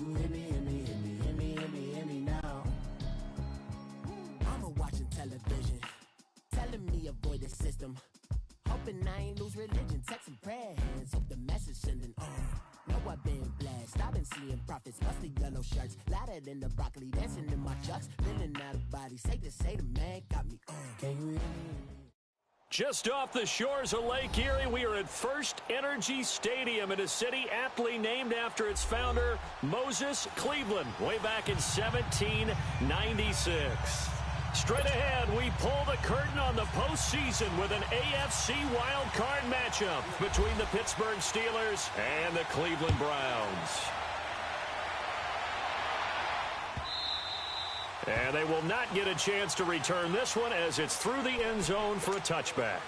you hear me, hear me, hear me, hear me, hear me, hear me now? Mama watching television, telling me avoid the system. Hoping I ain't lose religion, texting prayer hands, hope the message sending on. Know I've been blessed, I've been seeing prophets, busted yellow shirts, louder than the broccoli, dancing in my chucks, feeling out of body, say the man got me on. Can you hear me? Just off the shores of Lake Erie, we are at First Energy Stadium in a city aptly named after its founder, Moses Cleveland, way back in 1796. Straight ahead, we pull the curtain on the postseason with an AFC wildcard matchup between the Pittsburgh Steelers and the Cleveland Browns. And they will not get a chance to return this one as it's through the end zone for a touchback.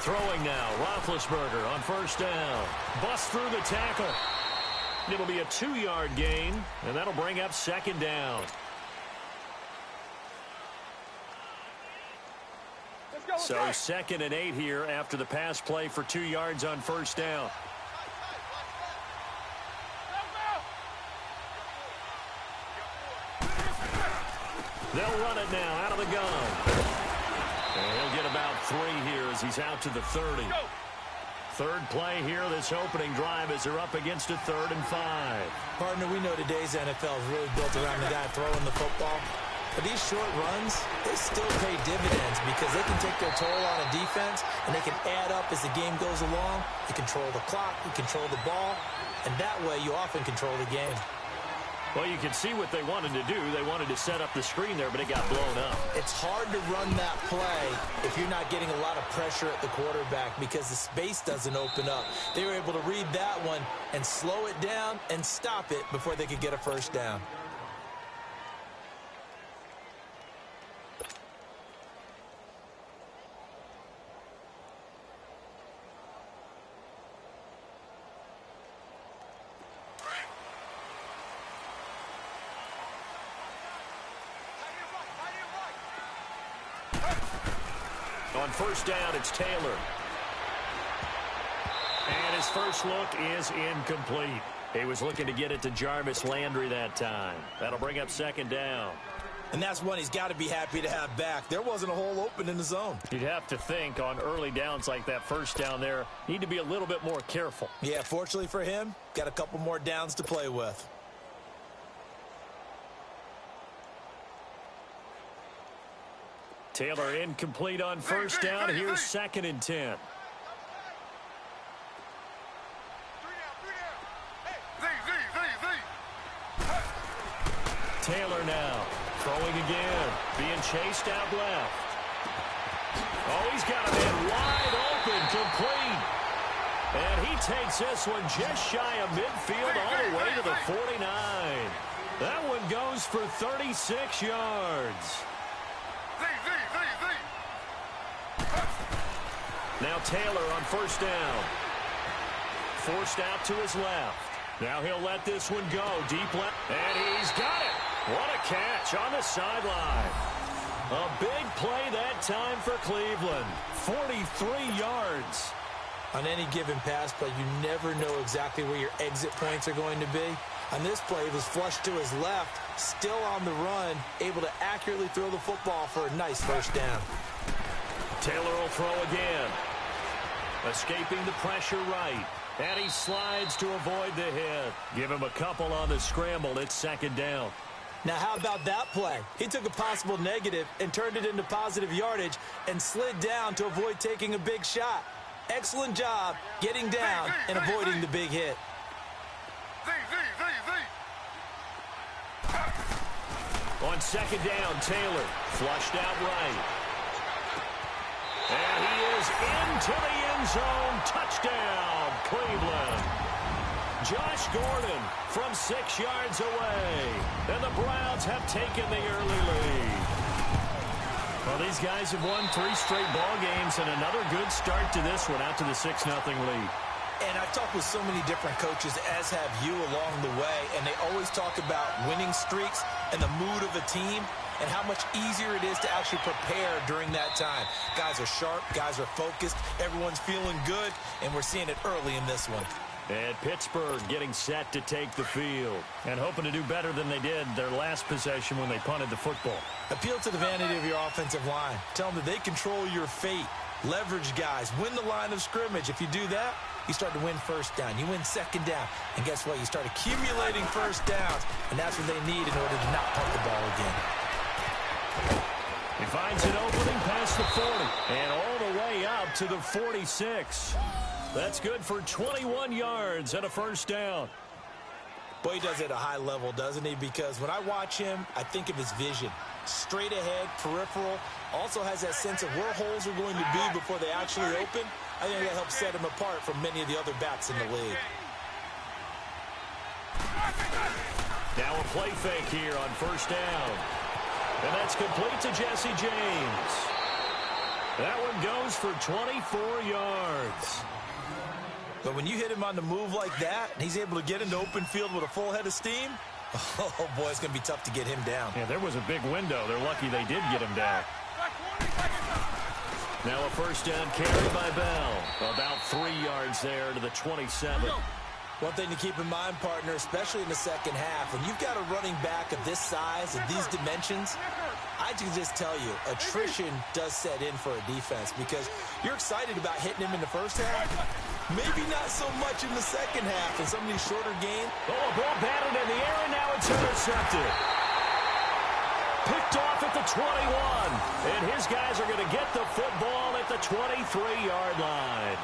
Throwing now, Roethlisberger on first down. Bust through the tackle. It'll be a 2-yard gain, and that'll bring up second down. So 2nd and 8 here after the pass play for 2 yards on first down. They'll run it now out of the gun. And he'll get about 3 here as he's out to the 30. Third play here, this opening drive as they're up against a 3rd and 5. Partner, we know today's NFL is really built around the guy throwing the football. But these short runs, they still pay dividends because they can take their toll on a defense and they can add up as the game goes along. You control the clock, you control the ball, and that way you often control the game. Well, you can see what they wanted to do. They wanted to set up the screen there, but it got blown up. It's hard to run that play if you're not getting a lot of pressure at the quarterback because the space doesn't open up. They were able to read that one and slow it down and stop it before they could get a first down. On first down, it's Taylor. And his first look is incomplete. He was looking to get it to Jarvis Landry that time. That'll bring up second down. And that's one he's got to be happy to have back. There wasn't a hole open in the zone. You'd have to think on early downs like that first down there, need to be a little bit more careful. Yeah, fortunately for him, got a couple more downs to play with. Taylor incomplete on first down. Here's 2nd and 10. Taylor now throwing again, being chased out left. Oh, he's got a man wide open, complete. And he takes this one just shy of midfield all the way to the 49. That one goes for 36 yards. Now Taylor on first down. Forced out to his left. Now he'll let this one go. Deep left. And he's got it. What a catch on the sideline. A big play that time for Cleveland. 43 yards. On any given pass play, you never know exactly where your exit points are going to be. On this play, it was flushed to his left, still on the run, able to accurately throw the football for a nice first down. Taylor will throw again. Escaping the pressure right. And he slides to avoid the hit. Give him a couple on the scramble. It's second down. Now, how about that play? He took a possible negative and turned it into positive yardage and slid down to avoid taking a big shot. Excellent job getting down and avoiding the big hit. On second down, Taylor flushed out right. And he is into the end zone. Touchdown, Cleveland. Josh Gordon from 6 yards away. And the Browns have taken the early lead. Well, these guys have won 3 straight ball games and another good start to this one out to the 6-0 lead. And I've talked with so many different coaches, as have you, along the way, and they always talk about winning streaks and the mood of a team and how much easier it is to actually prepare during that time. Guys are sharp, guys are focused, everyone's feeling good, and we're seeing it early in this one. And Pittsburgh getting set to take the field and hoping to do better than they did their last possession when they punted the football. Appeal to the vanity of your offensive line. Tell them that they control your fate. Leverage guys. Win the line of scrimmage. If you do that, you start to win first down. You win second down. And guess what? You start accumulating first downs. And that's what they need in order to not punt the ball again. He finds an opening past the 40 and all the way out to the 46. That's good for 21 yards and a first down. Boy, he does it at a high level, doesn't he? Because when I watch him, I think of his vision. Straight ahead, peripheral. Also has that sense of where holes are going to be before they actually open. I think that helps set him apart from many of the other backs in the league. Now a play fake here on first down. And that's complete to Jesse James. That one goes for 24 yards. But when you hit him on the move like that, and he's able to get into open field with a full head of steam, oh, boy, it's going to be tough to get him down. Yeah, there was a big window. They're lucky they did get him down. Now a first down carry by Bell. About 3 yards there to the 27. One thing to keep in mind, partner, especially in the second half, when you've got a running back of this size and these dimensions, I can just tell you, attrition does set in for a defense because you're excited about hitting him in the first half. Maybe not so much in the second half in some of these shorter games. Oh, a ball batted in the air, and now it's intercepted. Picked off at the 21. And his guys are going to get the football at the 23-yard line.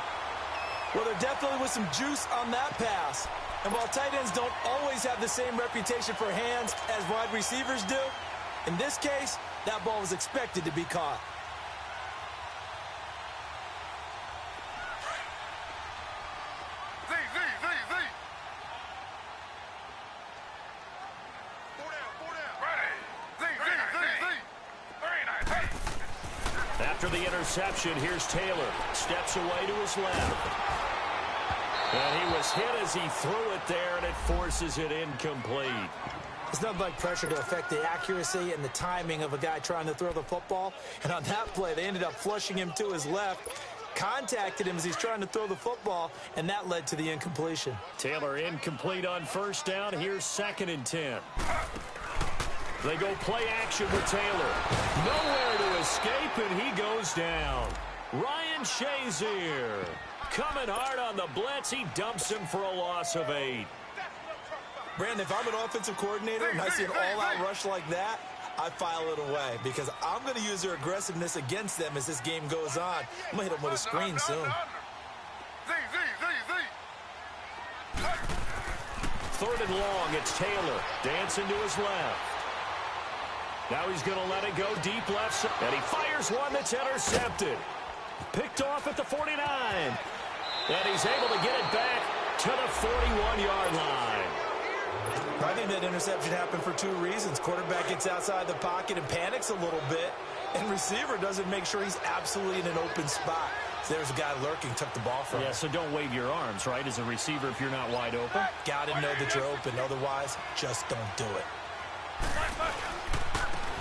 Well, there definitely was some juice on that pass. And while tight ends don't always have the same reputation for hands as wide receivers do, in this case, that ball was expected to be caught. After the interception, here's Taylor. Steps away to his left. And he was hit as he threw it there, and it forces it incomplete. It's nothing like pressure to affect the accuracy and the timing of a guy trying to throw the football. And on that play, they ended up flushing him to his left, contacted him as he's trying to throw the football, and that led to the incompletion. Taylor incomplete on first down. Here's 2nd and 10. They go play action with Taylor. Nowhere to escape, and he goes down. Ryan Shazier coming hard on the blitz. He dumps him for a loss of 8. Brandon, if I'm an offensive coordinator and I see an all-out rush like that, I file it away because I'm going to use their aggressiveness against them as this game goes on. I'm going to hit them with a screen soon. 3rd and long, it's Taylor dancing to his left. Now he's going to let it go deep left side, and he fires one that's intercepted. Picked off at the 49. And he's able to get it back to the 41-yard line. I think that interception happened for 2 reasons. Quarterback gets outside the pocket and panics a little bit, and receiver doesn't make sure he's absolutely in an open spot. So there's a guy lurking, took the ball from him. Yeah, so don't wave your arms, right, as a receiver if you're not wide open. Got to know that you're open. Otherwise, just don't do it.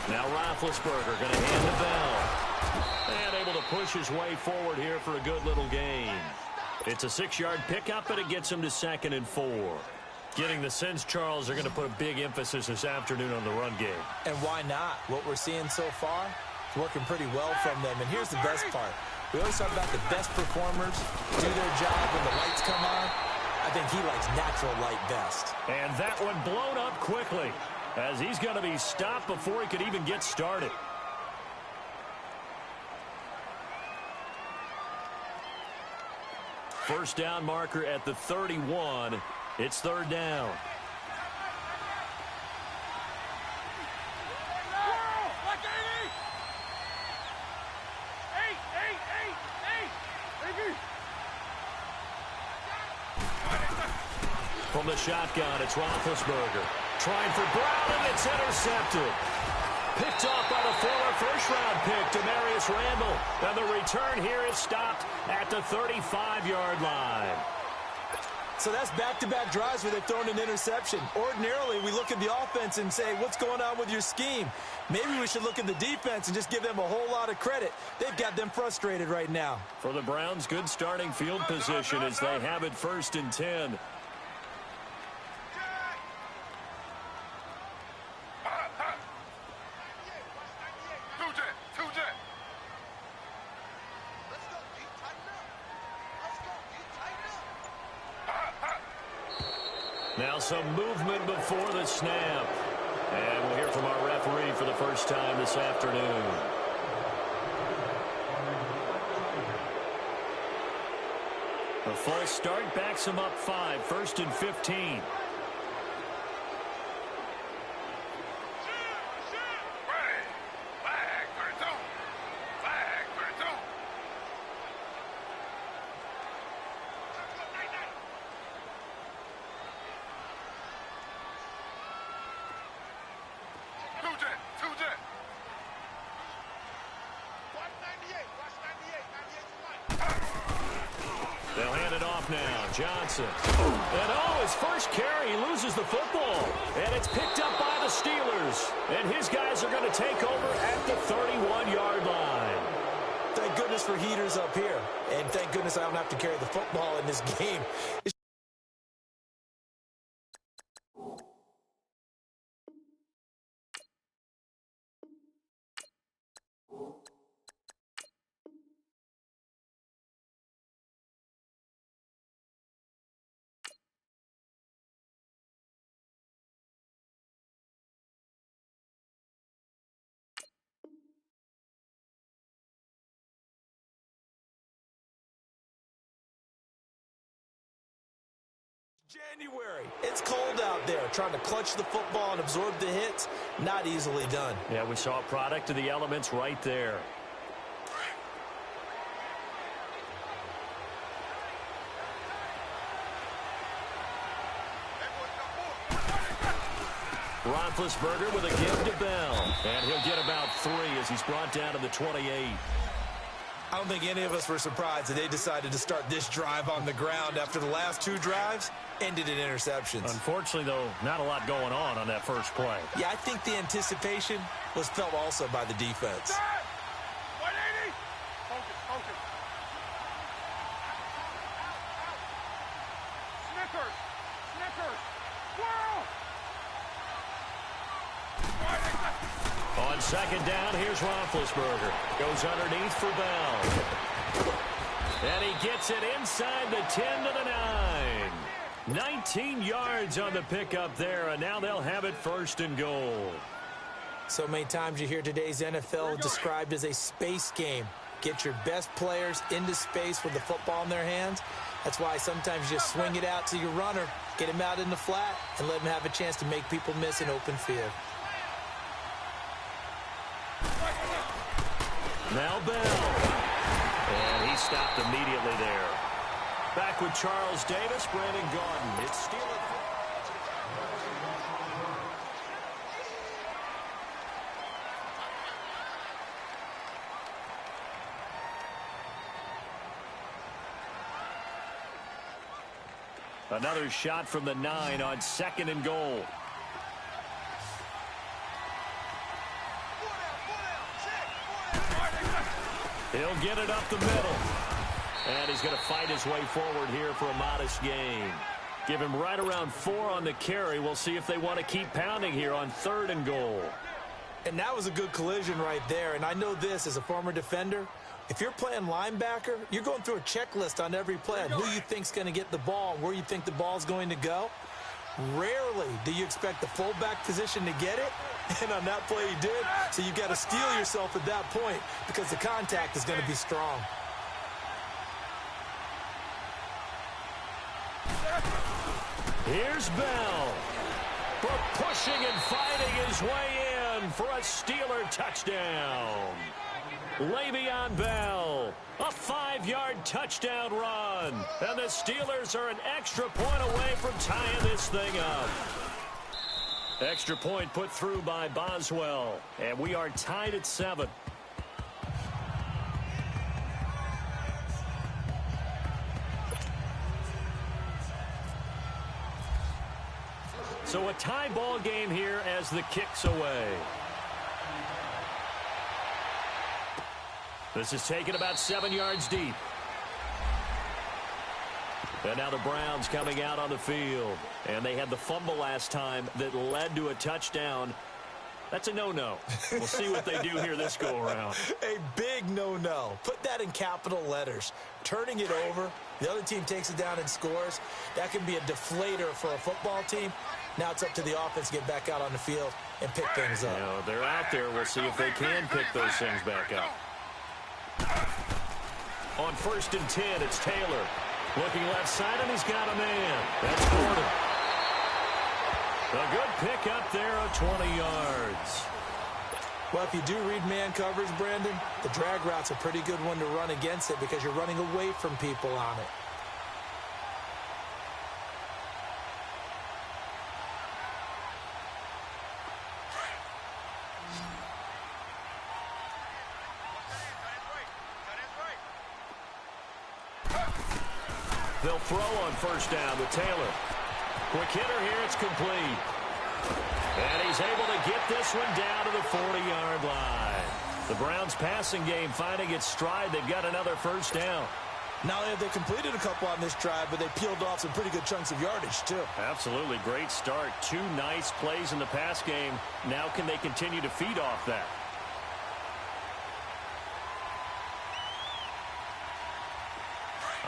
Now Roethlisberger going to hand the bell. And able to push his way forward here for a good little gain. It's a 6-yard pickup, and it gets him to 2nd and 4. Getting the sense, Charles, are going to put a big emphasis this afternoon on the run game. And why not? What we're seeing so far is working pretty well from them. And here's the best part. We always talk about the best performers do their job when the lights come on. I think he likes natural light best. And that one blown up quickly as he's going to be stopped before he could even get started. First down marker at the 31. It's 3rd down. From the shotgun, it's Roethlisberger. Trying for Brown, and it's intercepted. Picked off by the former first-round pick, Demarius Randall. And the return here is stopped at the 35-yard line. So that's back-to-back drives where they've thrown an interception. Ordinarily, we look at the offense and say, what's going on with your scheme? Maybe we should look at the defense and just give them a whole lot of credit. They've got them frustrated right now. For the Browns, good starting field position as they have it 1st and 10. Now some movement before the snap. And we'll hear from our referee for the first time this afternoon. A false start backs him up 5, 1st and 15. They'll hand it off now. Johnson. And his first carry, he loses the football. And it's picked up by the Steelers. And his guys are going to take over at the 31-yard line. Thank goodness for heaters up here. And thank goodness I don't have to carry the football in this game. January. It's cold out there. Trying to clutch the football and absorb the hits, not easily done. Yeah, we saw a product of the elements right there. Roethlisberger with a give to Bell. And he'll get about 3 as he's brought down to the 28. I don't think any of us were surprised that they decided to start this drive on the ground after the last 2 drives ended in interceptions. Unfortunately, though, not a lot going on that first play. Yeah, I think the anticipation was felt also by the defense. On second down, here's Roethlisberger. Goes underneath for Bell. And he gets it inside the 10 to the 9. 19 yards on the pickup there, and now they'll have it 1st and goal. So many times you hear today's NFL described as a space game. Get your best players into space with the football in their hands. That's why sometimes you just swing it out to your runner, get him out in the flat, and let him have a chance to make people miss an open field. Now Bell. And he stopped immediately there. Back with Charles Davis, Brandon Gaudin. It's Steelers. Another shot from the 9 on 2nd and goal. He'll get it up the middle. And he's going to fight his way forward here for a modest gain. Give him right around 4 on the carry. We'll see if they want to keep pounding here on 3rd and goal. And that was a good collision right there. And I know this as a former defender. If you're playing linebacker, you're going through a checklist on every play on who you think's going to get the ball and where you think the ball's going to go. Rarely do you expect the fullback position to get it. And on that play he did. So you've got to steel yourself at that point because the contact is going to be strong. Here's Bell. Pushing and fighting his way in for a Steeler touchdown. Le'Veon Bell, a 5-yard touchdown run. And the Steelers are an extra point away from tying this thing up. Extra point put through by Boswell. And we are tied at 7. So a tie ball game here as the kick's away. This is taken about 7 yards deep. And now the Browns coming out on the field. And they had the fumble last time that led to a touchdown. That's a no-no. We'll see what they do here this go-around. A big no-no. Put that in capital letters. Turning it over, the other team takes it down and scores. That can be a deflator for a football team. Now it's up to the offense to get back out on the field and pick things up. You know, they're out there. We'll see if they can pick those things back up. On 1st and 10, it's Taylor. Looking left side, and he's got a man. That's Gordon. A good pick up there of 20 yards. Well, if you do read man coverage, Brandon, the drag route's a pretty good one to run against it because you're running away from people on it. They'll throw on 1st down with Taylor. Quick hitter here, it's complete. And he's able to get this one down to the 40-yard line. The Browns passing game finding its stride. They've got another 1st down. Not only have they completed a couple on this drive, but they peeled off some pretty good chunks of yardage, too. Absolutely. Great start. 2 nice plays in the pass game. Now can they continue to feed off that?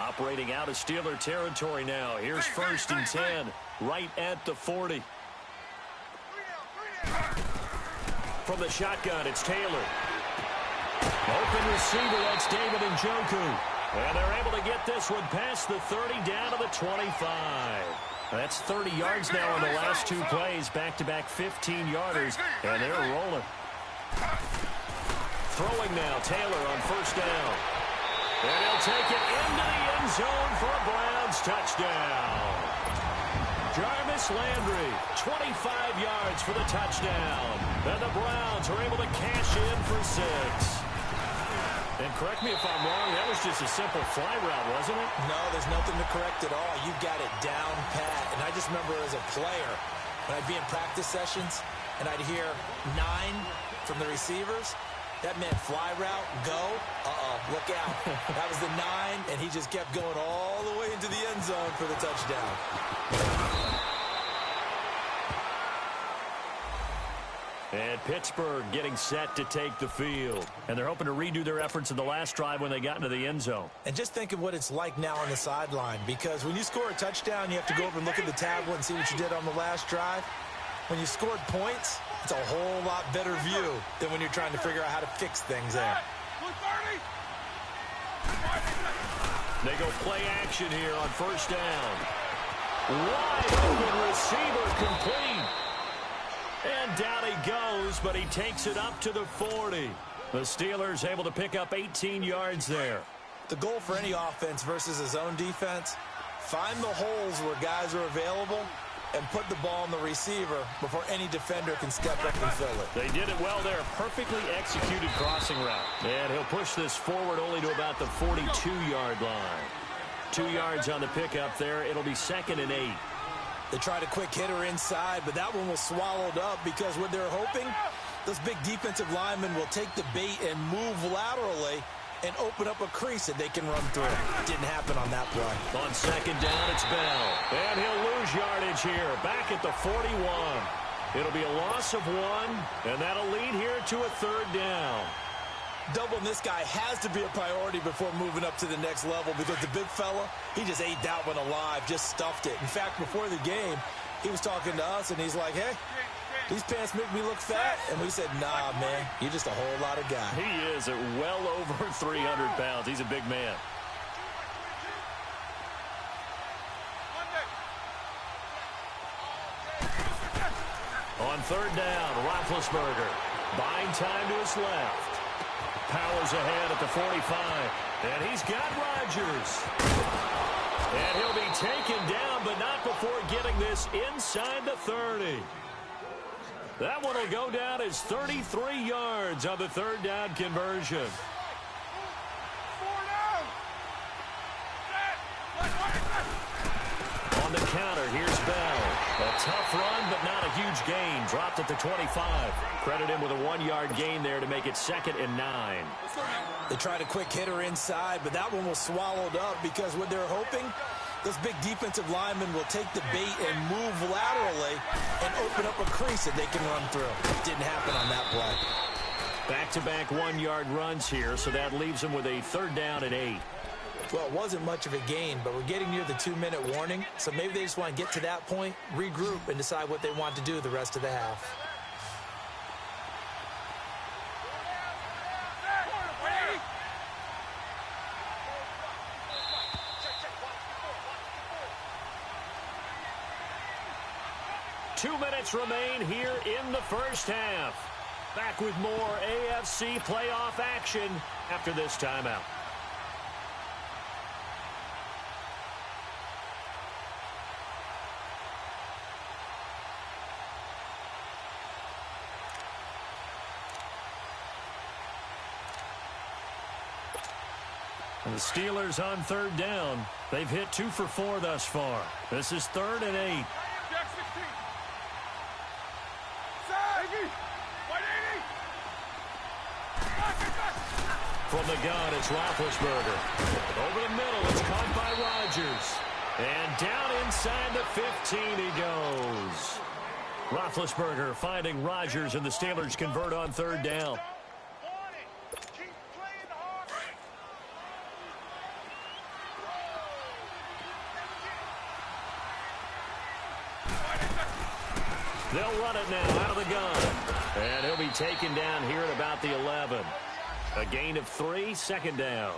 Operating out of Steeler territory now. Here's 1st and 10, right at the 40. From the shotgun, it's Taylor. Open receiver, that's David Njoku. And they're able to get this one past the 30 down to the 25. That's 30 yards now in the last 2 plays. Back-to-back 15-yarders, and they're rolling. Throwing now, Taylor on 1st down. And he'll take it into the end zone for a Browns touchdown. Jarvis Landry, 25 yards for the touchdown. And the Browns are able to cash in for 6. And correct me if I'm wrong, that was just a simple fly route, wasn't it? No, there's nothing to correct at all. You got it down pat. And I just remember as a player, when I'd be in practice sessions, and I'd hear 9 from the receivers, that meant fly route, go, look out. That was the 9, and he just kept going all the way into the end zone for the touchdown. And Pittsburgh getting set to take the field. And they're hoping to redo their efforts in the last drive when they got into the end zone. And just think of what it's like now on the sideline, because when you score a touchdown, you have to go over and look at the tablet and see what you did on the last drive. When you scored points, it's a whole lot better view than when you're trying to figure out how to fix things there. They go play action here on 1st down. Wide open receiver complete. And down he goes, but he takes it up to the 40. The Steelers able to pick up 18 yards there. The goal for any offense versus a zone defense, find the holes where guys are available and put the ball on the receiver before any defender can step up and fill it. They did it well there. Perfectly executed crossing route. And he'll push this forward only to about the 42-yard line. 2 yards on the pickup there. It'll be 2nd and 8. They tried a quick hitter inside, but that one was swallowed up because what they're hoping, those big defensive linemen will take the bait and move laterally and open up a crease that they can run through. Didn't happen on that play. On 2nd down, it's Bell. And he'll lose yardage here, back at the 41. It'll be a loss of 1, and that'll lead here to a 3rd down. Doubling this guy has to be a priority before moving up to the next level because the big fella, he just ate that one alive, just stuffed it. In fact, before the game, he was talking to us, and he's like, hey, these pants make me look fat. And we said, nah, man, you're just a whole lot of guy. He is at well over 300 pounds. He's a big man. On 3rd down, Roethlisberger buying time to his left. powers ahead at the 45. And he's got Rodgers. And he'll be taken down, but not before getting this inside the 30. That one will go down as 33 yards on the third down conversion. On the counter, here's Bell. A tough run, but not a huge gain. Dropped at the 25. Credit him with a 1-yard gain there to make it 2nd and 9. They tried a quick hitter inside, but that one was swallowed up because what they're hoping, those big defensive linemen will take the bait and move laterally and open up a crease that they can run through. Didn't happen on that play. Back-to-back 1-yard runs here, so that leaves them with a 3rd down and 8. Well, it wasn't much of a gain, but we're getting near the 2-minute warning, so maybe they just want to get to that point, regroup, and decide what they want to do the rest of the half. Two minutes remain here in the first half. Back with more AFC playoff action after this timeout. And the Steelers on 3rd down. They've hit 2 for 4 thus far. This is 3rd and 8. From the gun, it's Roethlisberger. Over the middle, it's caught by Rodgers. And down inside the 15 he goes. Roethlisberger finding Rodgers, and the Steelers convert on 3rd down. They'll run it now out of the gun. And he'll be taken down here at about the 11. A gain of 3, 2nd down.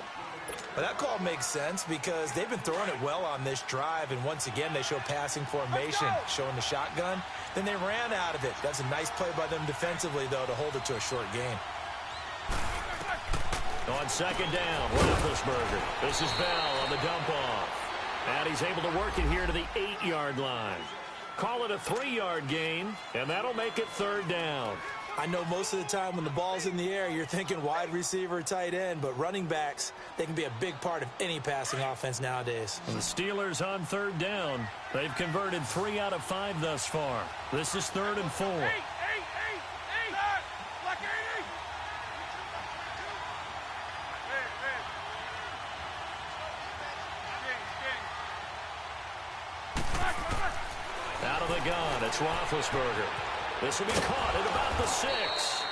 Well, that call makes sense because they've been throwing it well on this drive, and once again they show passing formation, showing the shotgun. Then they ran out of it. That's a nice play by them defensively, though, to hold it to a short gain. On 2nd down, Roethlisberger. This is Bell on the dump-off. And he's able to work it here to the 8-yard line. Call it a 3-yard gain, and that'll make it 3rd down. I know most of the time when the ball's in the air, you're thinking wide receiver, tight end, but running backs, they can be a big part of any passing offense nowadays. And the Steelers on 3rd down. They've converted 3 out of 5 thus far. This is 3rd and 4. Out of the gun, it's Roethlisberger. This will be caught at about the 6.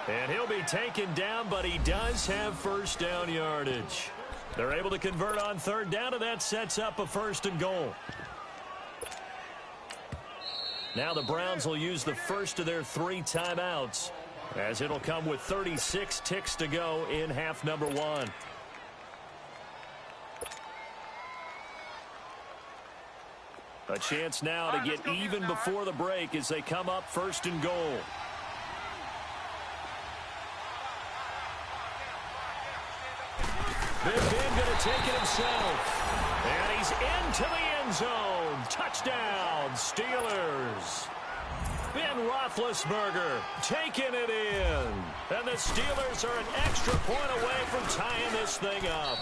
And he'll be taken down, but he does have 1st down yardage. They're able to convert on 3rd down, and that sets up a 1st and goal. Now the Browns will use the first of their 3 timeouts, as it'll come with 36 ticks to go in half number 1. A chance now to get even before the break as they come up 1st and goal. Big Ben going to take it himself. And he's into the end zone. Touchdown, Steelers. Ben Roethlisberger taking it in. And the Steelers are an extra point away from tying this thing up.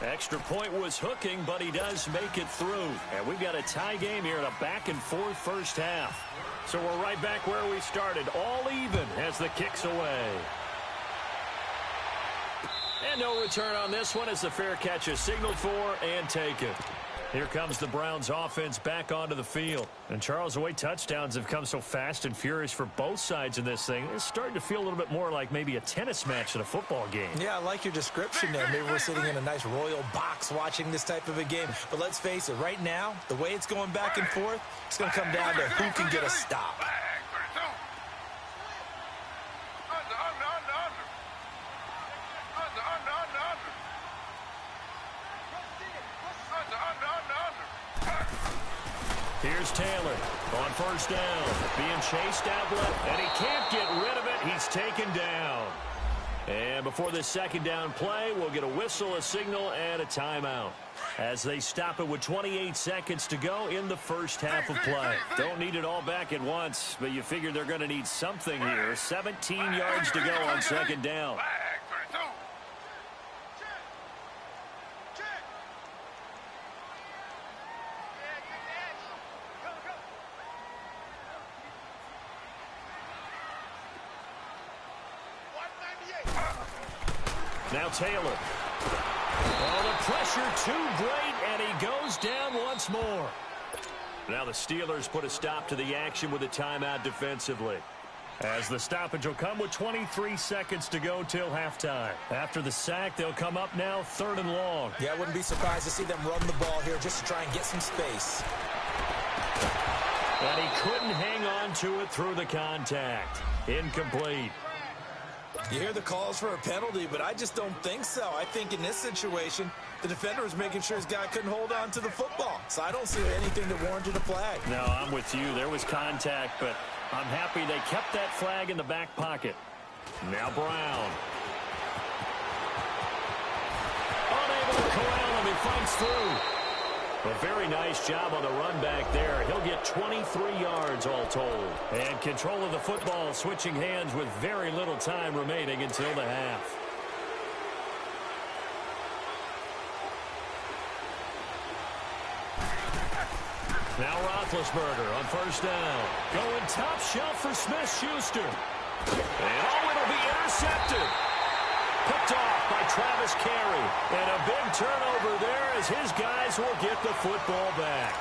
Extra point was hooking, but he does make it through. And we've got a tie game here in a back-and-forth first half. So we're right back where we started, all even as the kick's away. And no return on this one as the fair catch is signaled for and taken. Here comes the Browns offense back onto the field. And Charles, the way touchdowns have come so fast and furious for both sides in this thing, it's starting to feel a little bit more like maybe a tennis match than a football game. Yeah, I like your description there. Maybe we're sitting in a nice royal box watching this type of a game. But let's face it, right now, the way it's going back and forth, it's going to come down to who can get a stop. Here's Taylor on 1st down, being chased out left, and he can't get rid of it. He's taken down. And before this second down play, we'll get a whistle, a signal, and a timeout as they stop it with 28 seconds to go in the first half of play. Don't need it all back at once, but you figure they're going to need something here. 17 yards to go on second down. Now Taylor. Oh, the pressure too great, and he goes down once more. Now the Steelers put a stop to the action with a timeout defensively, as the stoppage will come with 23 seconds to go till halftime. After the sack, they'll come up now 3rd and long. Yeah, I wouldn't be surprised to see them run the ball here just to try and get some space. And he couldn't hang on to it through the contact. Incomplete. You hear the calls for a penalty, but I just don't think so. I think in this situation, the defender was making sure his guy couldn't hold on to the football. So I don't see anything that warranted a flag. No, I'm with you. There was contact, but I'm happy they kept that flag in the back pocket. Now Brown. Unable to corral him. He fights through. A very nice job on the run back there. He'll get 23 yards all told. And control of the football switching hands with very little time remaining until the half. Now Roethlisberger on first down. Going top shelf for Smith-Schuster. And it'll be intercepted. Picked off by Travis Carey. And a big turnover there as his guys will get the football back.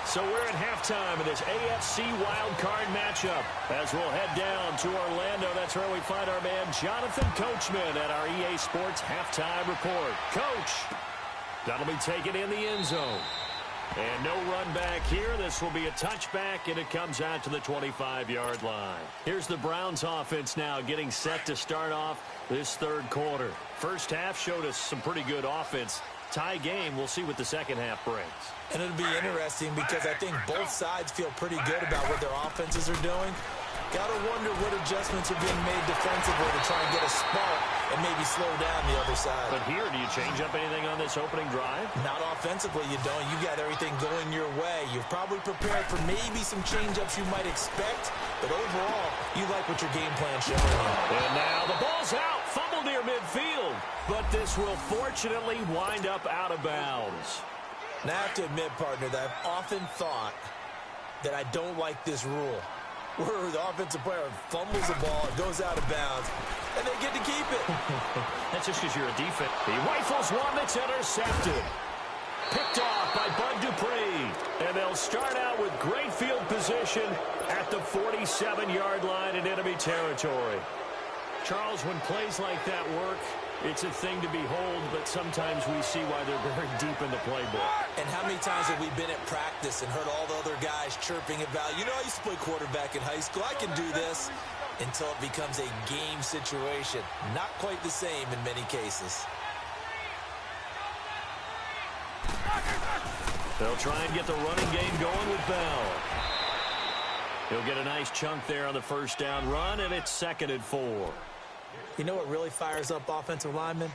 So we're at halftime in this AFC wildcard matchup as we'll head down to Orlando. That's where we find our man Jonathan Coachman at our EA Sports Halftime Report. Coach, that'll be taken in the end zone. And no run back here. This will be a touchback, and it comes out to the 25-yard line. Here's the Browns offense now getting set to start off this third quarter. First half showed us some pretty good offense. Tie game. We'll see what the second half brings. And it'll be interesting because I think both sides feel pretty good about what their offenses are doing. Got to wonder what adjustments are being made defensively to try and get a spark and maybe slow down the other side. But here, do you change up anything on this opening drive? Not offensively, you don't. You got everything going your way. You've probably prepared for maybe some change-ups you might expect, but overall, you like what your game plan showing you. And now the ball's out. Fumble near midfield. But this will fortunately wind up out of bounds. Now, I have to admit, partner, that I've often thought that I don't like this rule, where the offensive player fumbles the ball, it goes out of bounds, and they get to keep it. That's just because you're a defense. He rifles one that's intercepted. Picked off by Bud Dupree. And they'll start out with great field position at the 47-yard line in enemy territory. Charles, when plays like that work, it's a thing to behold, but sometimes we see why they're very deep in the playbook. And how many times have we been at practice and heard all the other guys chirping about, you know, I used to play quarterback in high school, I can do this, until it becomes a game situation. Not quite the same in many cases. They'll try and get the running game going with Bell. He'll get a nice chunk there on the first down run, and it's 2nd and 4. You know what really fires up offensive linemen?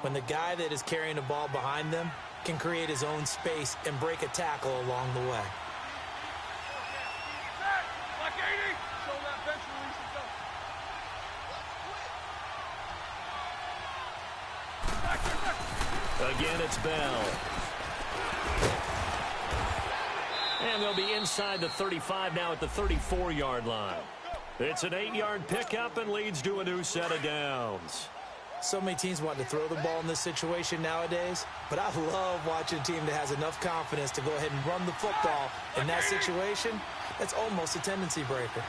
When the guy that is carrying the ball behind them can create his own space and break a tackle along the way. Again, it's Bell. And they'll be inside the 35 now at the 34-yard line. It's an 8-yard pickup and leads to a new set of downs. So many teams want to throw the ball in this situation nowadays, but I love watching a team that has enough confidence to go ahead and run the football in that situation. That's almost a tendency breaker.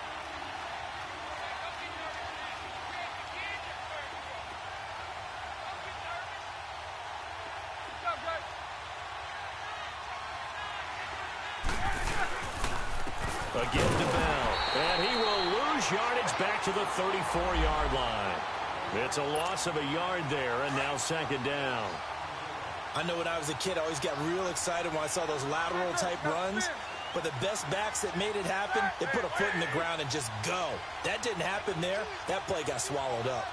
Again to Bell. And he will lose yardage back to the 34-yard line. It's a loss of a yard there, and now 2nd down. I know when I was a kid, I always got real excited when I saw those lateral-type runs. But the best backs that made it happen, they put a foot in the ground and just go. That didn't happen there. That play got swallowed up.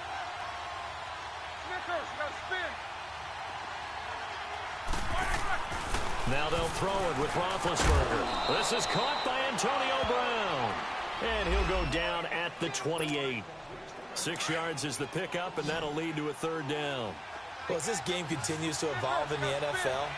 Now they'll throw it with Roethlisberger. This is caught by Antonio Brown. And he'll go down at the 28. 6 yards is the pickup, and that'll lead to a third down. Well, as this game continues to evolve in the NFL,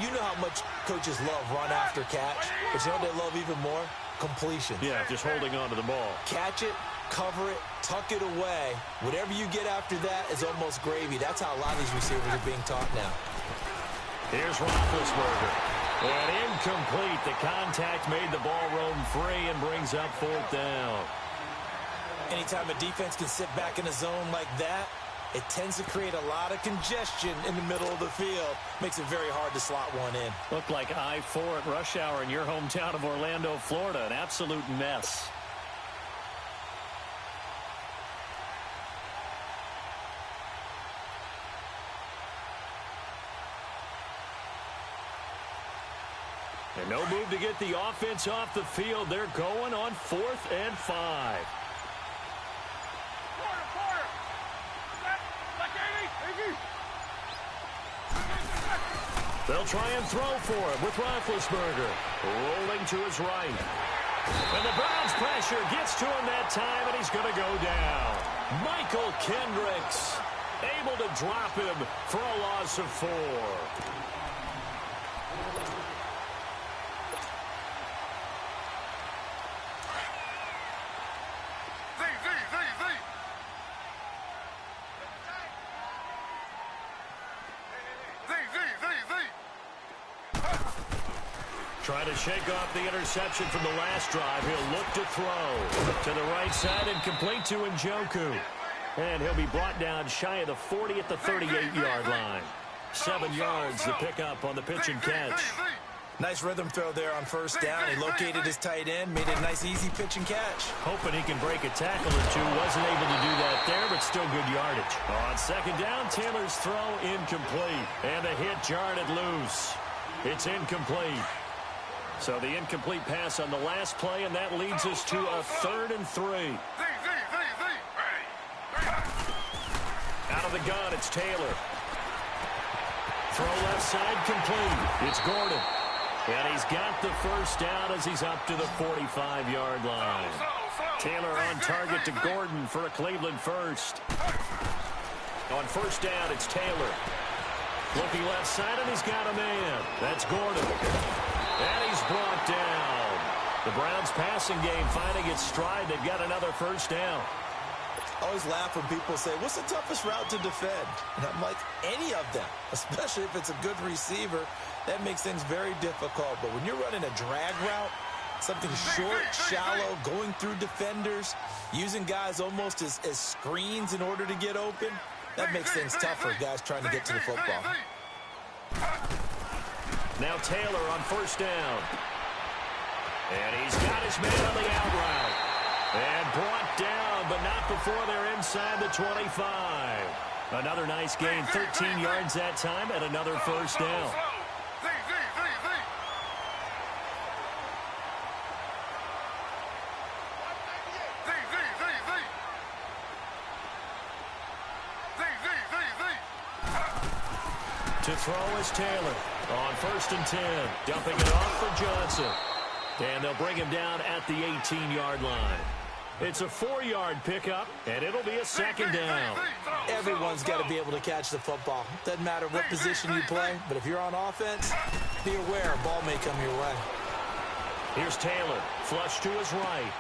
you know how much coaches love run after catch, but you know what they love even more? Completion. Yeah, just holding on to the ball. Catch it, cover it, tuck it away. Whatever you get after that is almost gravy. That's how a lot of these receivers are being taught now. Here's Roethlisberger. And incomplete. The contact made the ball roam free and brings up fourth down. Anytime a defense can sit back in a zone like that, it tends to create a lot of congestion in the middle of the field. Makes it very hard to slot one in. Looked like I-4 at rush hour in your hometown of Orlando, Florida. An absolute mess. And no move to get the offense off the field. They're going on 4th and 5. They'll try and throw for it with Roethlisberger. Rolling to his right. And the Browns pressure gets to him that time, and he's going to go down. Michael Kendricks able to drop him for a loss of 4. Trying to shake off the interception from the last drive. He'll look to throw to the right side and complete to Njoku. And he'll be brought down shy of the 40 at the 38-yard line. 7 yards the pickup on the pitch and catch. Nice rhythm throw there on first down. He located his tight end, made it a nice easy pitch and catch. Hoping he can break a tackle or two. Wasn't able to do that there, but still good yardage. On second down, Taylor's throw incomplete. And a hit jarred it loose. It's incomplete. So the incomplete pass on the last play, and that leads us to a 3rd and 3. Out of the gun, it's Taylor. Throw left side complete. It's Gordon. And he's got the first down as he's up to the 45-yard line. Taylor on target to Gordon for a Cleveland first. On first down, it's Taylor. Looking left side, and he's got a man. That's Gordon. And he's brought down. The Browns passing game finding its stride. They've got another first down. I always laugh when people say, what's the toughest route to defend? And I'm like, any of them, especially if it's a good receiver. That makes things very difficult. But when you're running a drag route, something short, shallow, going through defenders, using guys almost as screens in order to get open, that makes things tougher, guys trying to get to the football. Now Taylor on first down. And he's got his man on the out route. And brought down, but not before they're inside the 25. Another nice gain, 13 yards that time, and another first down. To throw is Taylor on 1st and 10. Dumping it off for Johnson. And they'll bring him down at the 18-yard line. It's a 4-yard pickup, and it'll be a second down. Everyone's got to be able to catch the football. Doesn't matter what position you play, but if you're on offense, be aware a ball may come your way. Here's Taylor, flush to his right.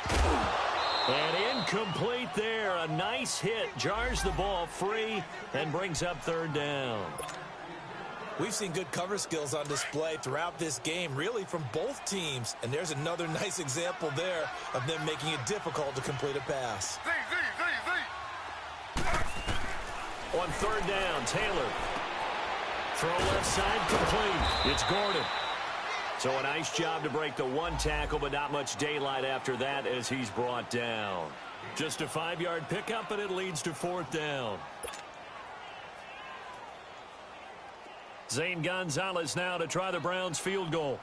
And incomplete there. A nice hit, jars the ball free, and brings up 3rd down. We've seen good cover skills on display throughout this game, really from both teams. And there's another nice example there of them making it difficult to complete a pass. On 3rd down, Taylor. Throw left side complete. It's Gordon. So a nice job to break the 1 tackle, but not much daylight after that as he's brought down. Just a 5-yard pickup, and it leads to 4th down. Zane Gonzalez now to try the Browns field goal.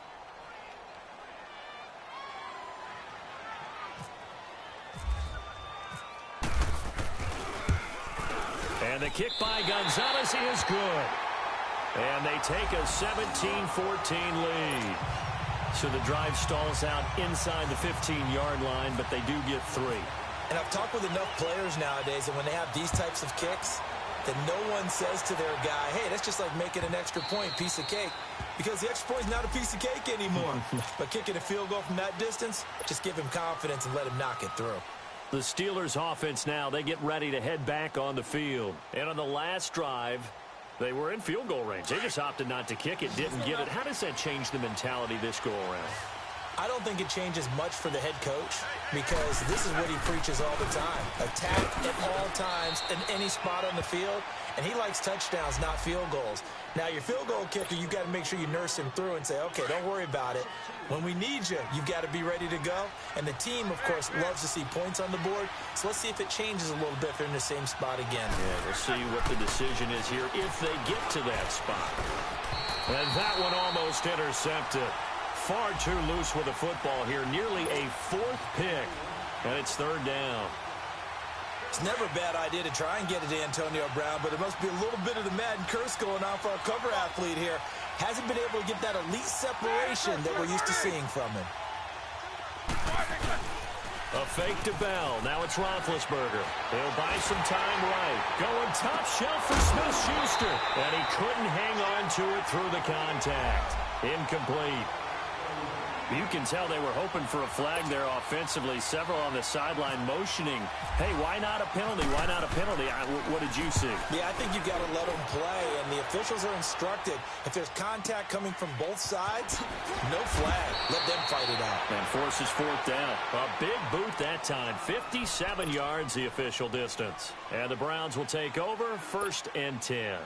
And the kick by Gonzalez is good. And they take a 17-14 lead. So the drive stalls out inside the 15-yard line, but they do get 3. And I've talked with enough players nowadays, and when they have these types of kicks, that no one says to their guy, hey, that's just like making an extra point, piece of cake. Because the extra point is not a piece of cake anymore. But kicking a field goal from that distance, just give him confidence and let him knock it through. The Steelers offense now, they get ready to head back on the field. And on the last drive, they were in field goal range. They just opted not to kick it, didn't get it. How does that change the mentality this go around? I don't think it changes much for the head coach because this is what he preaches all the time. Attack at all times in any spot on the field, and he likes touchdowns, not field goals. Now, your field goal kicker, you've got to make sure you nurse him through and say, okay, don't worry about it. When we need you, you've got to be ready to go. And the team, of course, loves to see points on the board. So let's see if it changes a little bit if they're in the same spot again. Yeah, we'll see what the decision is here if they get to that spot. And that one almost intercepted. Far too loose with the football here. Nearly a 4th pick. And it's 3rd down. It's never a bad idea to try and get it to Antonio Brown, but it must be a little bit of the Madden curse going on for our cover athlete here. Hasn't been able to get that elite separation that we're used to seeing from him. A fake to Bell. Now it's Roethlisberger. He'll buy some time right. Going top shelf for Smith-Schuster. And he couldn't hang on to it through the contact. Incomplete. You can tell they were hoping for a flag there offensively. Several on the sideline motioning, hey, why not a penalty? Why not a penalty? What did you see? Yeah, I think you've got to let them play, and the officials are instructed. If there's contact coming from both sides, no flag. Let them fight it out. And forces 4th down. A big boot that time. 57 yards the official distance. And the Browns will take over 1st and 10.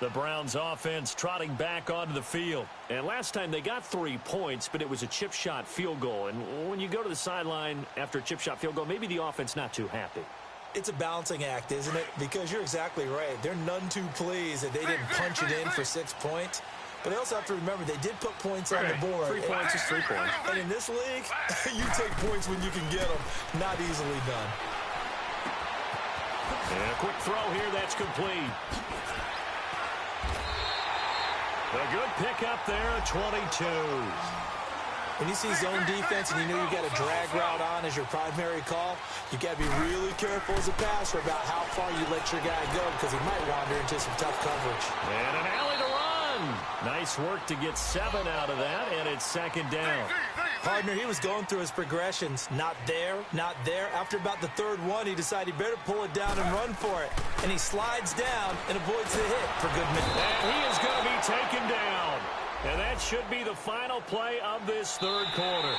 The Browns offense trotting back onto the field. And last time they got 3 points, but it was a chip shot field goal. And when you go to the sideline after a chip shot field goal, maybe the offense not too happy. It's a balancing act, isn't it? Because you're exactly right. They're none too pleased that they didn't punch it in for 6 points. But they also have to remember they did put points on the board. 3 points is 3 points. And in this league, you take points when you can get them. Not easily done. And a quick throw here, that's complete. A good pick up there at 22. When you see zone defense and you know you've got a drag route on as your primary call, you've got to be really careful as a passer about how far you let your guy go because he might wander into some tough coverage. And an alley to run. Nice work to get 7 out of that, and it's 2nd down. Partner, he was going through his progressions. Not there, not there. After about the 3rd one, he decided he better pull it down and run for it. And he slides down and avoids the hit for good measure. And he is going to be taken down. And that should be the final play of this 3rd quarter.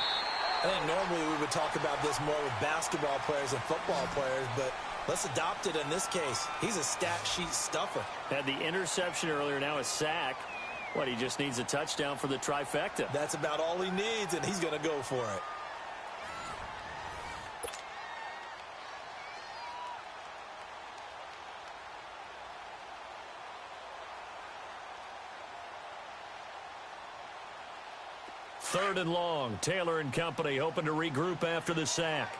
I think normally we would talk about this more with basketball players and football players, but let's adopt it in this case. He's a stat sheet stuffer. Had the interception earlier, now a sack. What, he just needs a touchdown for the trifecta. That's about all he needs, and he's going to go for it. Third and long. Taylor and company hoping to regroup after the sack.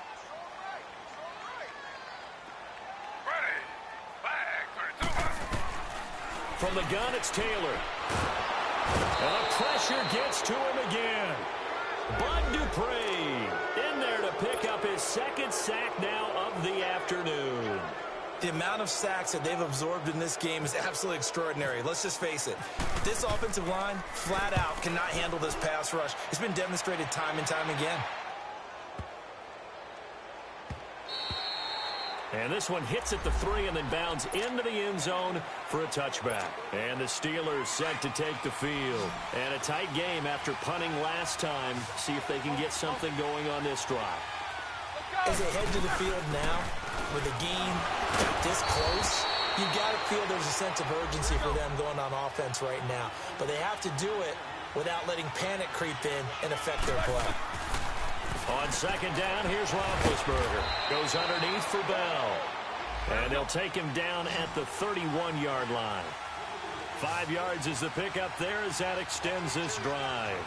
From the gun, it's Taylor. And the pressure gets to him again. Bud Dupree in there to pick up his 2nd sack now of the afternoon. The amount of sacks that they've absorbed in this game is absolutely extraordinary. Let's just face it. This offensive line, flat out, cannot handle this pass rush. It's been demonstrated time and time again. And this one hits at the 3 and then bounds into the end zone for a touchback. And the Steelers set to take the field. And a tight game after punting last time. See if they can get something going on this drive. As they head to the field now, with the game this close, you've got to feel there's a sense of urgency for them going on offense right now. But they have to do it without letting panic creep in and affect their play. On 2nd down, here's Roethlisberger. Goes underneath for Bell. And they'll take him down at the 31-yard line. 5 yards is the pickup there as that extends this drive.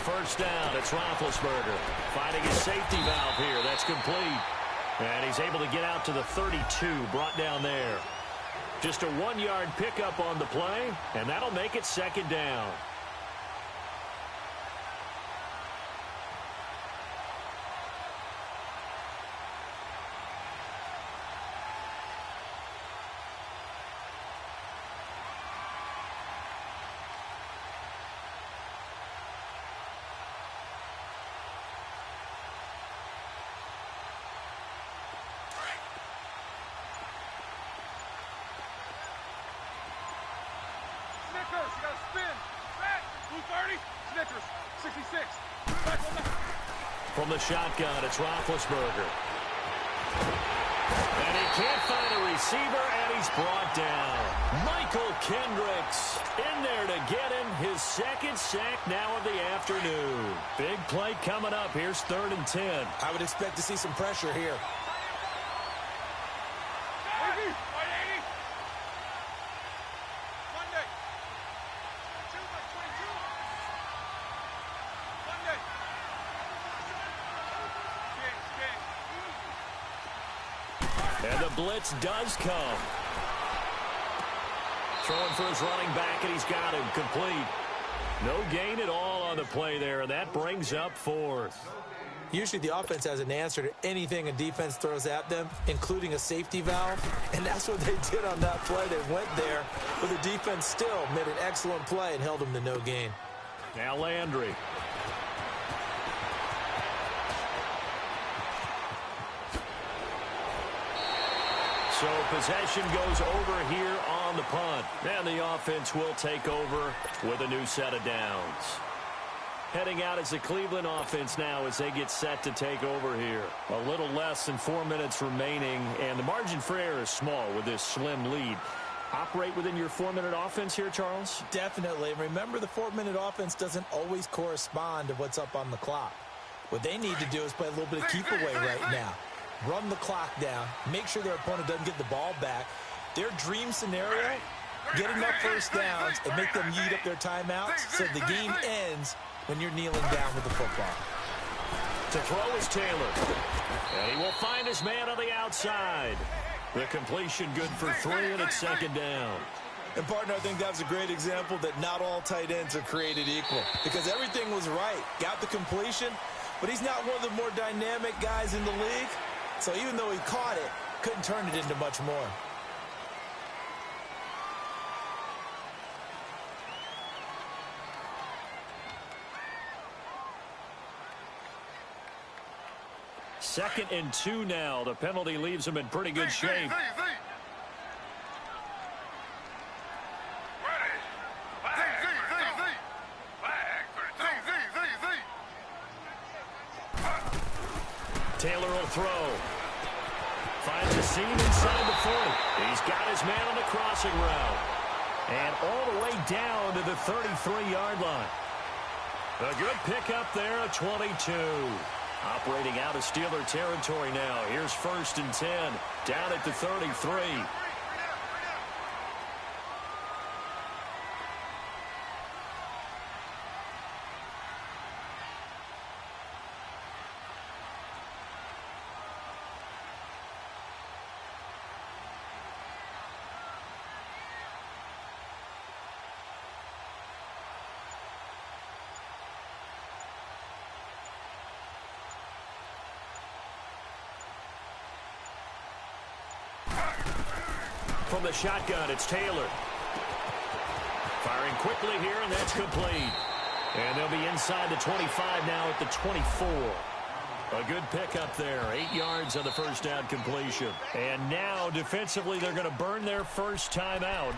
first down. It's Roethlisberger finding his safety valve here. That's complete. And he's able to get out to the 32, brought down there. Just a 1-yard pickup on the play, and that'll make it second down. Snickers, you got to spin. Back. Blue 30. Snickers. 66. Back on the... From the shotgun, it's Roethlisberger. And he can't find a receiver, and he's brought down. Michael Kendricks in there to get him his second sack now of the afternoon. Big play coming up. Here's 3rd and 10. I would expect to see some pressure here. And the blitz does come. Throwing for his running back, and he's got him complete. No gain at all on the play there, and that brings up 4th. Usually the offense has an answer to anything a defense throws at them, including a safety valve, and that's what they did on that play. They went there, but the defense still made an excellent play and held them to no gain. Now Landry. So possession goes over here on the punt. And the offense will take over with a new set of downs. Heading out as the Cleveland offense now as they get set to take over here. A little less than 4 minutes remaining, and the margin for error is small with this slim lead. Operate within your 4-minute offense here, Charles? Definitely. Remember, the 4-minute offense doesn't always correspond to what's up on the clock. What they need to do is play a little bit of keep away right now. Run the clock down, make sure their opponent doesn't get the ball back. Their dream scenario, get enough first downs and make them eat up their timeouts so the game ends when you're kneeling down with the football. To throw is Taylor. And he will find his man on the outside. The completion good for 3, and it's 2nd down. And, partner, I think that was a great example that not all tight ends are created equal, because everything was right. Got the completion, but he's not one of the more dynamic guys in the league. So even though he caught it, couldn't turn it into much more. Second and 2 now. The penalty leaves him in pretty good shape. Taylor will throw. Finds a seam inside the 40. He's got his man on the crossing route. And all the way down to the 33-yard line. A good pickup there at 22. Operating out of Steeler territory now. Here's 1st and 10. Down at the 33. From the shotgun, it's Taylor. Firing quickly here, and that's complete. And they'll be inside the 25 now at the 24. A good pickup there. 8 yards on the first down completion. And now, defensively, they're going to burn their first time out.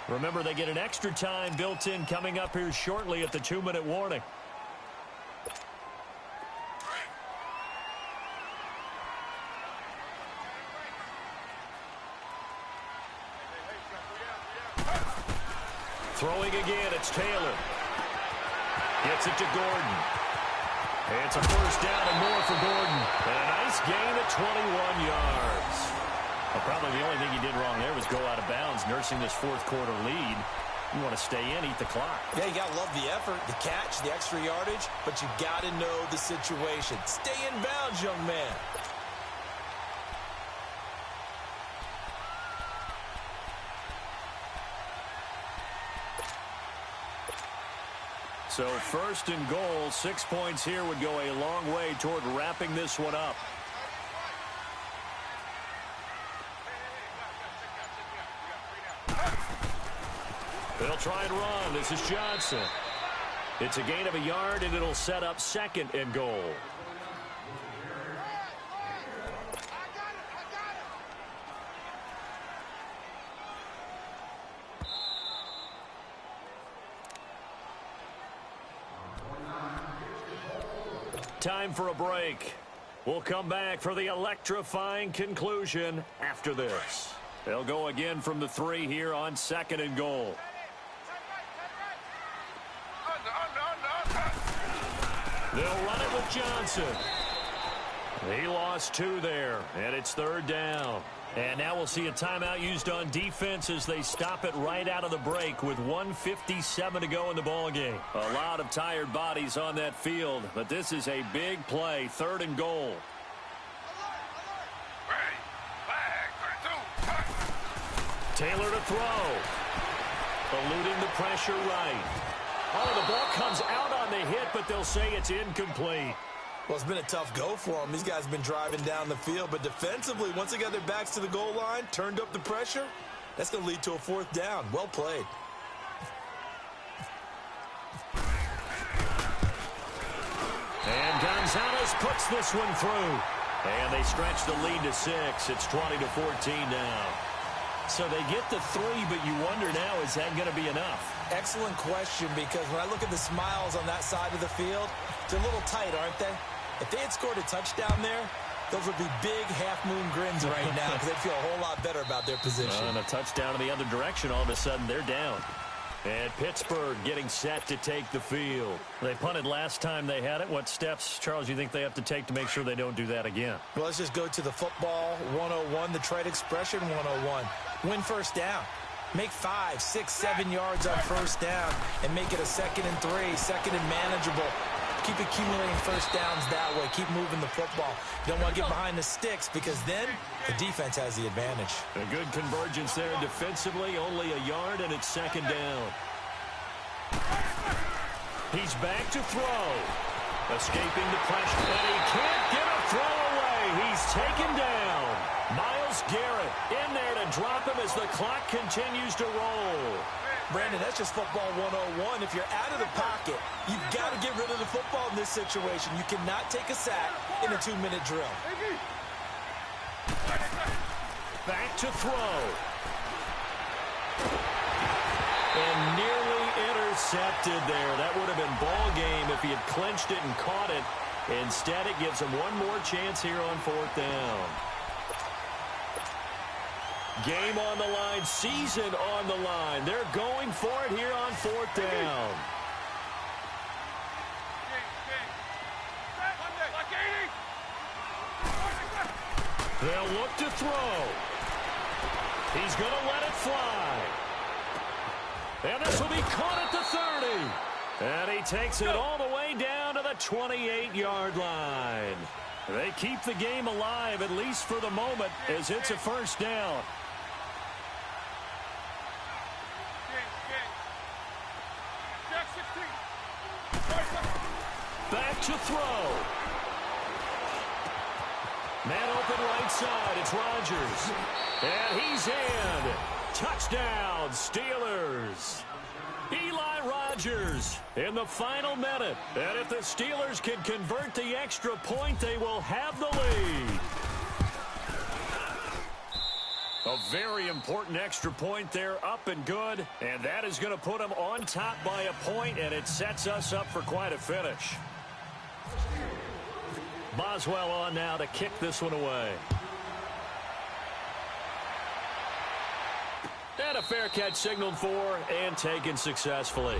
Remember, they get an extra time built in coming up here shortly at the 2-minute warning. Throwing again, it's Taylor. Gets it to Gordon. It's a first down and more for Gordon. And a nice gain at 21 yards. Well, probably the only thing he did wrong there was go out of bounds, nursing this 4th quarter lead. You want to stay in, eat the clock. Yeah, you got to love the effort, the catch, the extra yardage, but you got to know the situation. Stay in bounds, young man. So first and goal, 6 points here would go a long way toward wrapping this one up. They'll try and run. This is Johnson. It's a gain of a yard, and it'll set up second and goal. Time for a break. We'll come back for the electrifying conclusion after this. They'll go again from the 3 here on second and goal. They'll run it with Johnson. He lost 2 there, and it's third down. And now we'll see a timeout used on defense as they stop it right out of the break with 1:57 to go in the ballgame. A lot of tired bodies on that field, but this is a big play, third and goal. Taylor to throw. Eluding the pressure right. Oh, the ball comes out on the hit, but they'll say it's incomplete. Well, it's been a tough go for them. These guys have been driving down the field, but defensively, once they got their backs to the goal line, turned up the pressure, that's going to lead to a fourth down. Well played. And Gonzalez puts this one through. And they stretch the lead to 6. It's 20-14 now. So they get the 3, but you wonder now, is that going to be enough? Excellent question, because when I look at the smiles on that side of the field, they're a little tight, aren't they? If they had scored a touchdown there, those would be big half-moon grins right now because they'd feel a whole lot better about their position. And a touchdown in the other direction, all of a sudden they're down. And Pittsburgh getting set to take the field. They punted last time they had it. What steps, Charles, you think they have to take to make sure they don't do that again? Well, let's just go to the football 101, the trade expression 101. Win first down. Make 5, 6, 7 yards on first down and make it a 2nd and 3, second and manageable. Keep accumulating first downs that way. Keep moving the football. You don't want to get behind the sticks because then the defense has the advantage. A good convergence there defensively. Only a yard, and it's second down. He's back to throw. Escaping the pressure. And he can't get a throw away. He's taken down. Myles Garrett in there to drop him as the clock continues to roll. Brandon, that's just football 101. If you're out of the pocket, you've got to get rid of the football in this situation. You cannot take a sack in a 2-minute drill. Back to throw. And nearly intercepted there. That would have been ball game if he had clinched it and caught it. Instead, it gives him one more chance here on fourth down. Game on the line, season on the line. They're going for it here on fourth down. They'll look to throw. He's going to let it fly. And this will be caught at the 30. And he takes it all the way down to the 28-yard line. They keep the game alive, at least for the moment, as it's a first down. Back to throw. Man open right side. It's Rodgers. And he's in. Touchdown, Steelers. Eli Rodgers in the final minute. And if the Steelers can convert the extra point, they will have the lead. A very important extra point there, up and good. And that is going to put them on top by a point, and it sets us up for quite a finish. Boswell on now to kick this one away. And a fair catch signaled for and taken successfully.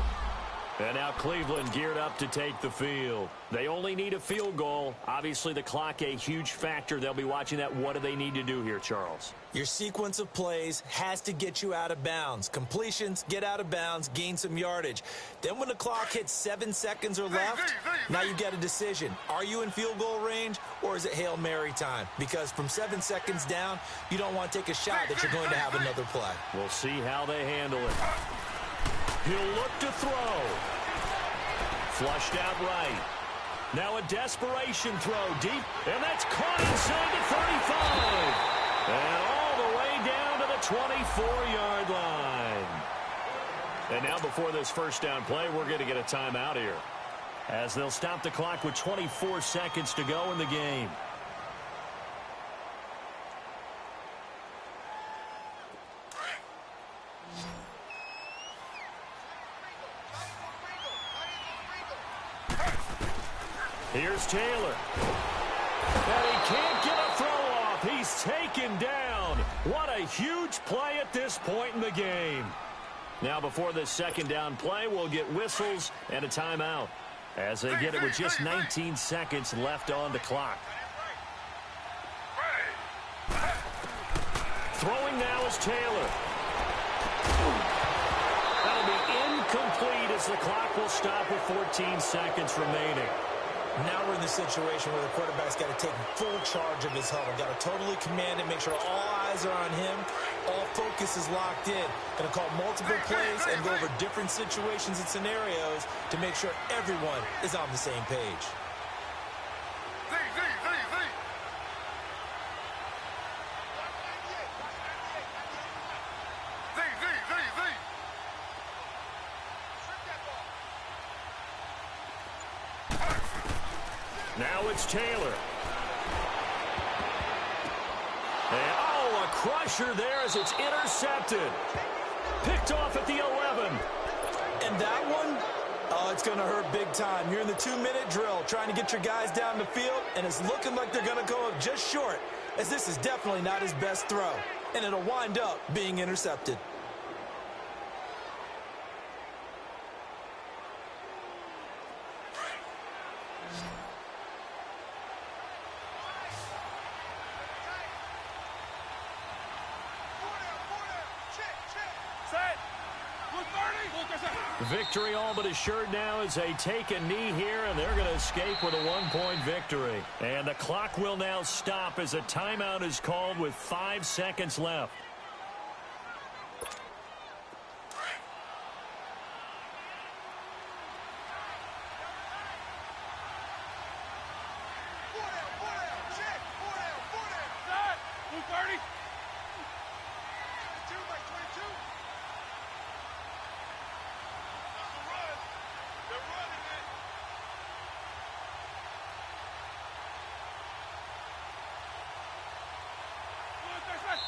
And now Cleveland geared up to take the field. They only need a field goal. Obviously, the clock a huge factor. They'll be watching that. What do they need to do here, Charles? Your sequence of plays has to get you out of bounds. Completions, get out of bounds, gain some yardage. Then when the clock hits 7 seconds or left, now you get a decision. Are you in field goal range, or is it Hail Mary time? Because from 7 seconds down, you don't want to take a shot that you're going to have another play. We'll see how they handle it. He'll look to throw. Flushed out right. Now a desperation throw deep, and that's caught inside the 35. And all the way down to the 24-yard line. And now before this first down play, we're going to get a timeout here, as they'll stop the clock with 24 seconds to go in the game. Here's Taylor. And he can't get a throw off. He's taken down. What a huge play at this point in the game. Now before this second down play, we'll get whistles and a timeout, as they get it with just 19 seconds left on the clock. Throwing now is Taylor. That'll be incomplete as the clock will stop with 14 seconds remaining. Now we're in the situation where the quarterback's got to take full charge of his huddle. Got to totally command it, make sure all eyes are on him. All focus is locked in. Going to call multiple plays and go over different situations and scenarios to make sure everyone is on the same page. Now it's Taylor. And, oh, a crusher there as it's intercepted. Picked off at the 11. And that one, oh, it's going to hurt big time. You're in the 2-minute drill trying to get your guys down the field, and it's looking like they're going to go up just short, as this is definitely not his best throw. And it'll wind up being intercepted. Victory all but assured now as they take a knee here, and they're going to escape with a 1-point victory. And the clock will now stop as a timeout is called with 5 seconds left.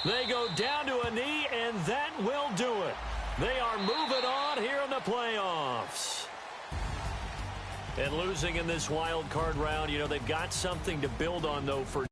They go down to a knee, and that will do it. They are moving on here in the playoffs. And losing in this wild card round, you know, they've got something to build on, though, for